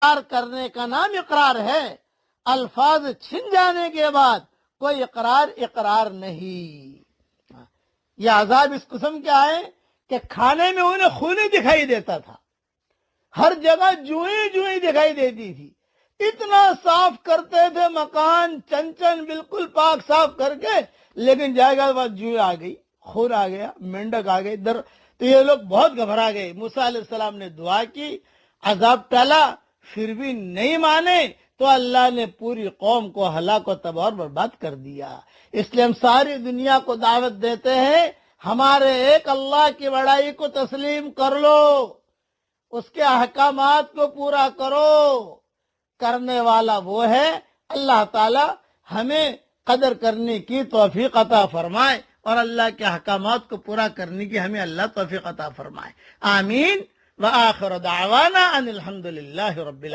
اقرار کرنے کا نام اقرار ہے، الفاظ چھن جانے کے بعد کوئی اقرار نہیں۔ یہ عذاب اس قسم کیا ہے کہ کھانے میں انہیں خونی دکھائی دیتا تھا، ہر جگہ جوئیں دکھائی دیتی تھی، اتنا صاف کرتے تھے مکان چن بالکل پاک صاف کر کے، لیکن جائے گا بعد جوئیں آ گئی، خون آ گیا، مینڈک آ گئی تو یہ لوگ بہت گھبرا گئے۔ موسیٰ علیہ السلام نے دعا کی، عذاب ٹلا، پھر بھی نہیں مانے تو اللہ نے پوری قوم کو ہلاک و تباہ اور برباد کر دیا۔ اس لیے ہم ساری دنیا کو دعوت دیتے ہیں، ہمارے ایک اللہ کی بڑائی کو تسلیم کر لو، اس کے احکامات کو پورا کرو، کرنے والا وہ ہے اللہ تعالی۔ ہمیں قدر کرنے کی توفیق عطا فرمائے اور اللہ کے احکامات کو پورا کرنے کی ہمیں اللہ توفیق عطا فرمائے، آمین۔ وآخر دعوانا ان الحمد للہ رب العالمین۔